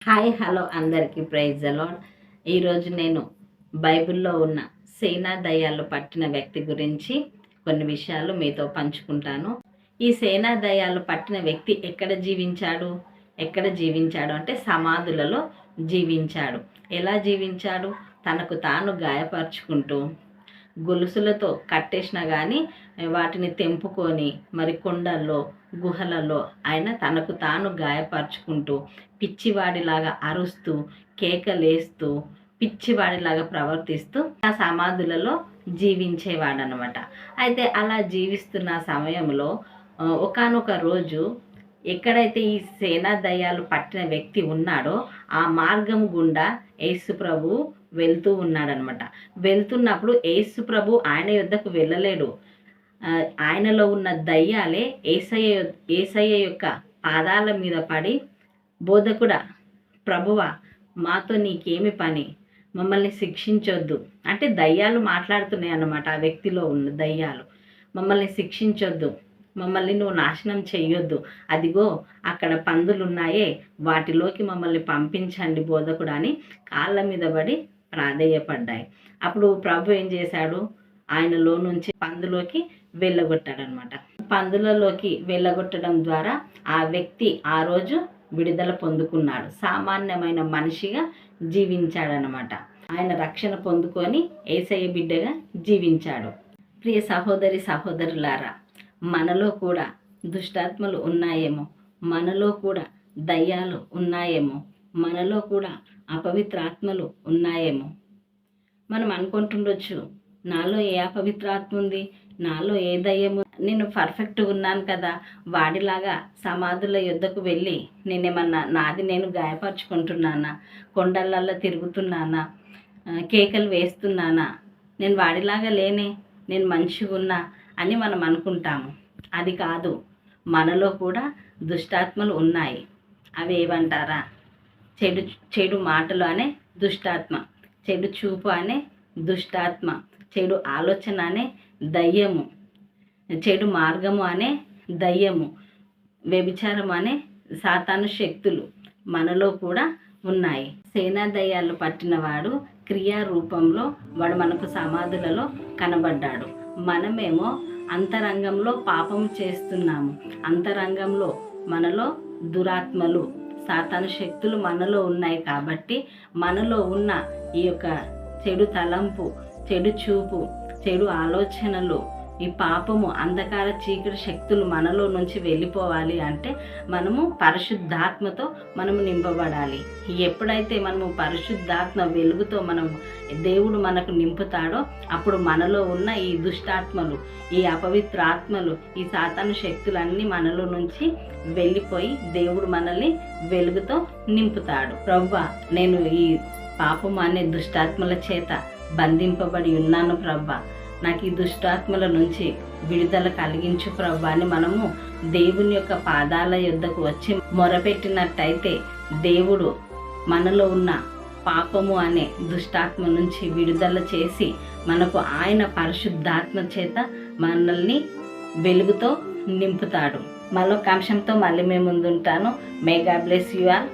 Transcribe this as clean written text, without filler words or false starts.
Hi hello అందరికీ praise the lord. ఈరోజు నేను బైబిల్లో ఉన్న సేనా దయ్యాలు పట్టిన వ్యక్తి గురించి కొన్ని విషయాలు మీతో పంచుకుంటాను. ఈ సేనా దయ్యాలు పట్టిన వ్యక్తి ఎక్కడ జీవించాడు అంటే సమాధులలో జీవించాడు. ఎలా జీవించాడు? తనకు తాను గాయపరుచుకుంటూ గొలుసులతో కట్టేసినా కానీ వాటిని తెంపుకొని మరి కొండల్లో గుహలలో ఆయన తనకు తాను గాయపరుచుకుంటూ పిచ్చివాడిలాగా అరుస్తూ కేకలేస్తూ పిచ్చివాడిలాగా ప్రవర్తిస్తూ ఆ సమాధులలో జీవించేవాడనమాట. అయితే అలా జీవిస్తున్న సమయంలో ఒకానొక రోజు ఎక్కడైతే ఈ సేనా దయ్యాలు పట్టిన వ్యక్తి ఉన్నాడో ఆ మార్గం గుండా యేసు ప్రభు వెళ్తూ ఉన్నాడనమాట. వెళ్తున్నప్పుడు యేసు ప్రభు ఆయన యొద్దకు వెళ్ళలేడు. ఆయనలో ఉన్న దయ్యాలే యేసయ్య యొక్క పాదాల మీద పడి, బోధకుడా, ప్రభువా, మాతో నీకేమి పని, మమ్మల్ని శిక్షించొద్దు అంటే దయ్యాలు మాట్లాడుతున్నాయి అన్నమాట. ఆ వ్యక్తిలో ఉన్న దయ్యాలు మమ్మల్ని శిక్షించొద్దు, మమ్మల్ని నువ్వు నాశనం చెయ్యొద్దు, అదిగో అక్కడ పందులు ఉన్నాయే వాటిలోకి మమ్మల్ని పంపించండి బోధకుడు అని కాళ్ళ మీద పడి ప్రాధేయపడ్డాయి. అప్పుడు ప్రభు ఏం చేశాడు? ఆయనలో నుంచి పందులోకి వెళ్ళగొట్టాడనమాట. పందులలోకి వెళ్ళగొట్టడం ద్వారా ఆ వ్యక్తి ఆ రోజు విడుదల పొందుకున్నాడు. సామాన్యమైన మనిషిగా జీవించాడనమాట. ఆయన రక్షణ పొందుకొని యేసయ్య బిడ్డగా జీవించాడు. ప్రియ సహోదరి సహోదరులారా, మనలో కూడా దుష్టాత్మలు ఉన్నాయేమో, మనలో కూడా దయ్యాలు ఉన్నాయేమో, మనలో కూడా అపవిత్రాత్మలు ఉన్నాయేమో. మనం అనుకుంటుండొచ్చు, నాలో ఏ అపవిత్రాత్మ ఉంది, నాలో ఏ దయ్యము, నేను పర్ఫెక్ట్గా ఉన్నాను కదా, వాడిలాగా సమాధుల యుద్ధకు వెళ్ళి నేనేమన్నా నాది నేను గాయపరుచుకుంటున్నానా, కొండలల్లో తిరుగుతున్నానా, కేకలు వేస్తున్నానా, నేను వాడిలాగా లేనే, నేను మంచిగా ఉన్నా అని మనం అనుకుంటాము. అది కాదు, మనలో కూడా దుష్టాత్మలు ఉన్నాయి. అవి ఏమంటారా? చెడు మాటలు అనే దుష్టాత్మ, చెడు చూపు అనే దుష్టాత్మ, చెడు ఆలోచన అనే దయ్యము, చెడు మార్గము అనే దయ్యము, వ్యభిచారం అనే సాతాను శక్తులు మనలో కూడా ఉన్నాయి. సేనా దయ్యాలు పట్టినవాడు క్రియారూపంలో వాడు మనకు సమాధులలో కనబడ్డాడు. మనమేమో అంతరంగంలో పాపం చేస్తున్నాము. అంతరంగంలో మనలో దురాత్మలు, సాతాను శక్తులు మనలో ఉన్నాయి. కాబట్టి మనలో ఉన్న ఈ యొక్క చెడు తలంపు, చెడు చూపు, చెడు ఆలోచనలు, ఈ పాపము, అంధకార చీకటి శక్తులు మనలో నుంచి వెళ్ళిపోవాలి అంటే మనము పరిశుద్ధాత్మతో మనము నింపబడాలి. ఎప్పుడైతే మనము పరిశుద్ధాత్మ వెలుగుతో మనము దేవుడు మనకు నింపుతాడో అప్పుడు మనలో ఉన్న ఈ దుష్టాత్మలు, ఈ అపవిత్ర ఆత్మలు, ఈ సాతాను శక్తులన్నీ మనలో నుంచి వెళ్ళిపోయి దేవుడు మనల్ని వెలుగుతో నింపుతాడు. ప్రభువా, నేను ఈ పాపము అనే దుష్టాత్మల చేత బంధింపబడి ఉన్నాను ప్రభువా, నాకు ఈ దుష్టాత్మల నుంచి విడుదల కలిగించు ప్రభువా అని మనము దేవుని యొక్క పాదాల యొద్దకు వచ్చి మొరపెట్టినట్టయితే దేవుడు మనలో ఉన్న పాపము అనే దుష్టాత్మ నుంచి విడుదల చేసి మనకు ఆయన పరిశుద్ధాత్మ చేత మనల్ని వెలుగుతో నింపుతాడు. మరొక అంశంతో మళ్ళీ మేము ముందుంటాను. May God bless you all.